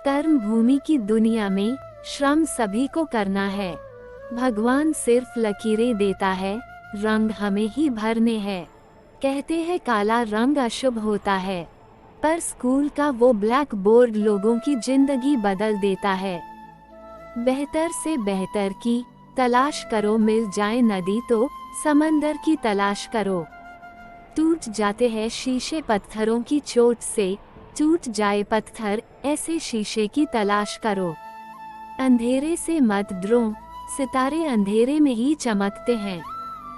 कर्म भूमि की दुनिया में श्रम सभी को करना है। भगवान सिर्फ लकीरें देता है, रंग हमें ही भरने हैं। कहते हैं काला रंग अशुभ होता है, पर स्कूल का वो ब्लैक बोर्ड लोगों की जिंदगी बदल देता है। बेहतर से बेहतर की तलाश करो, मिल जाए नदी तो समंदर की तलाश करो। टूट जाते हैं शीशे पत्थरों की चोट से, टूट जाए पत्थर ऐसे शीशे की तलाश करो। अंधेरे से मत डरो, सितारे अंधेरे में ही चमकते हैं।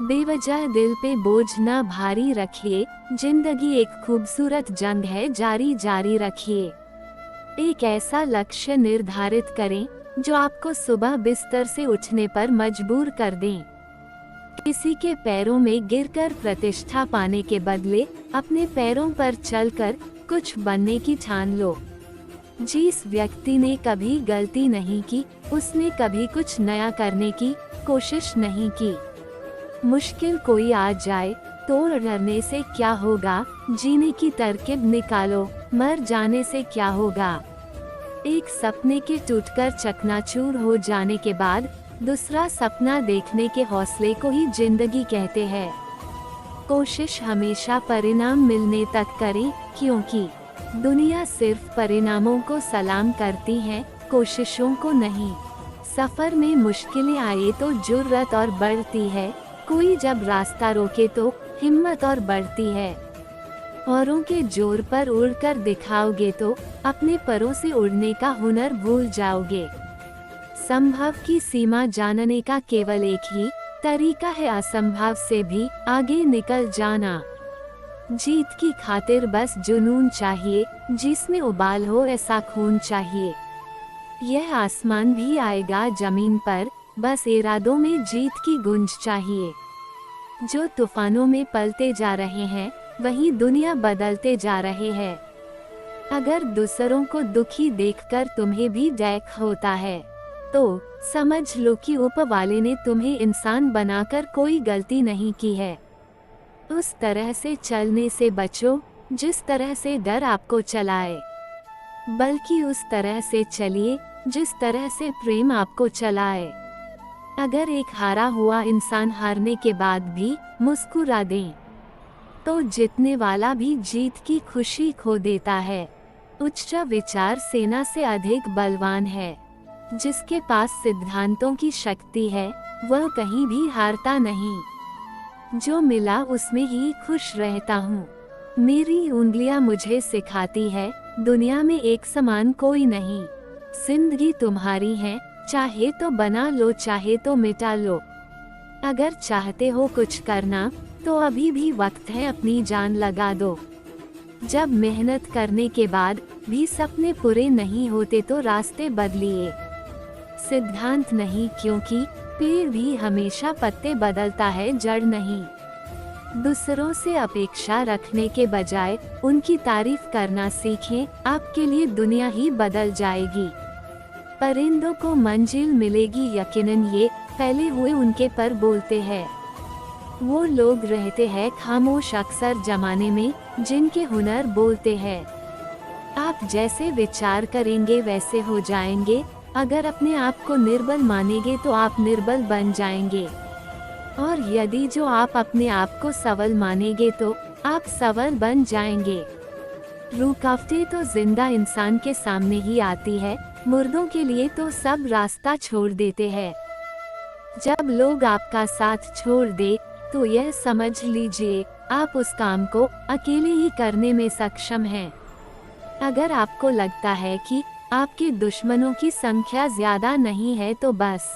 बेवजह दिल पे बोझ न भारी रखिए, जिंदगी एक खूबसूरत जंग है, जारी जारी रखिए। एक ऐसा लक्ष्य निर्धारित करें जो आपको सुबह बिस्तर से उठने पर मजबूर कर दें। किसी के पैरों में गिरकर प्रतिष्ठा पाने के बदले अपने पैरों पर चलकर कुछ बनने की ठान लो। जिस व्यक्ति ने कभी गलती नहीं की, उसने कभी कुछ नया करने की कोशिश नहीं की। मुश्किल कोई आ जाए तो डरने से क्या होगा, जीने की तरकीब निकालो, मर जाने से क्या होगा। एक सपने के टूटकर चकनाचूर हो जाने के बाद दूसरा सपना देखने के हौसले को ही जिंदगी कहते हैं। कोशिश हमेशा परिणाम मिलने तक करें, क्योंकि दुनिया सिर्फ परिणामों को सलाम करती है, कोशिशों को नहीं। सफर में मुश्किलें आए तो जुर्रत और बढ़ती है, कोई जब रास्ता रोके तो हिम्मत और बढ़ती है। औरों के जोर पर उड़कर दिखाओगे तो अपने परों से उड़ने का हुनर भूल जाओगे। संभव की सीमा जानने का केवल एक ही तरीका है, असंभव से भी आगे निकल जाना। जीत की खातिर बस जुनून चाहिए, जिसमें उबाल हो ऐसा खून चाहिए। यह आसमान भी आएगा जमीन पर, बस इरादों में जीत की गूंज चाहिए। जो तूफानों में पलते जा रहे हैं, वही दुनिया बदलते जा रहे हैं। अगर दूसरों को दुखी देखकर तुम्हें भी डैक होता है, तो समझ लो कि ऊपर वाले ने तुम्हें इंसान बनाकर कोई गलती नहीं की है। उस तरह से चलने से बचो जिस तरह से डर आपको चलाए, बल्कि उस तरह से चलिए जिस तरह से प्रेम आपको चलाए। अगर एक हारा हुआ इंसान हारने के बाद भी मुस्कुरा दे, तो जीतने वाला भी जीत की खुशी खो देता है। उच्च विचार सेना से अधिक बलवान है। जिसके पास सिद्धांतों की शक्ति है, वह कहीं भी हारता नहीं। जो मिला उसमें ही खुश रहता हूँ। मेरी उंगलियां मुझे सिखाती है, दुनिया में एक समान कोई नहीं। जिंदगी तुम्हारी है, चाहे तो बना लो, चाहे तो मिटा लो। अगर चाहते हो कुछ करना, तो अभी भी वक्त है, अपनी जान लगा दो। जब मेहनत करने के बाद भी सपने पूरे नहीं होते तो रास्ते बदलिए। सिद्धांत नहीं, क्योंकि पेड़ भी हमेशा पत्ते बदलता है, जड़ नहीं। दूसरों से अपेक्षा रखने के बजाय उनकी तारीफ करना सीखें, आपके लिए दुनिया ही बदल जाएगी। परिंदों को मंजिल मिलेगी यकीनन, ये फैले हुए उनके पर बोलते हैं। वो लोग रहते हैं खामोश अक्सर जमाने में, जिनके हुनर बोलते हैं। आप जैसे विचार करेंगे वैसे हो जाएंगे। अगर अपने आप को निर्बल मानेंगे तो आप निर्बल बन जाएंगे, और यदि जो आप अपने आप को सबल मानेंगे तो आप सबल बन जाएंगे। रुकावटें तो जिंदा इंसान के सामने ही आती है, मुर्दों के लिए तो सब रास्ता छोड़ देते हैं। जब लोग आपका साथ छोड़ दे तो यह समझ लीजिए आप उस काम को अकेले ही करने में सक्षम हैं। अगर आपको लगता है कि आपके दुश्मनों की संख्या ज्यादा नहीं है, तो बस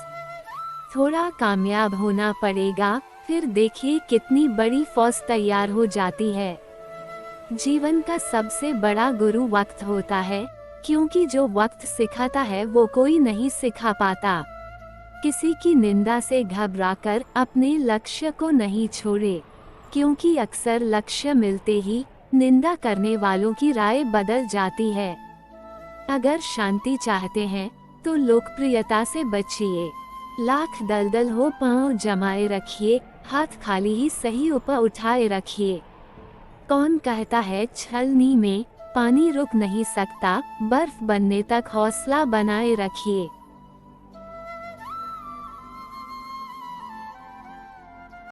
थोड़ा कामयाब होना पड़ेगा, फिर देखिए कितनी बड़ी फौज तैयार हो जाती है। जीवन का सबसे बड़ा गुरु वक्त होता है, क्योंकि जो वक्त सिखाता है वो कोई नहीं सिखा पाता। किसी की निंदा से घबराकर अपने लक्ष्य को नहीं छोड़े, क्योंकि अक्सर लक्ष्य मिलते ही निंदा करने वालों की राय बदल जाती है। अगर शांति चाहते हैं तो लोकप्रियता से बचिए। लाख दलदल हो पांव जमाए रखिए, हाथ खाली ही सही ऊपर उठाए रखिए। कौन कहता है छलनी में पानी रुक नहीं सकता, बर्फ बनने तक हौसला बनाए रखिए।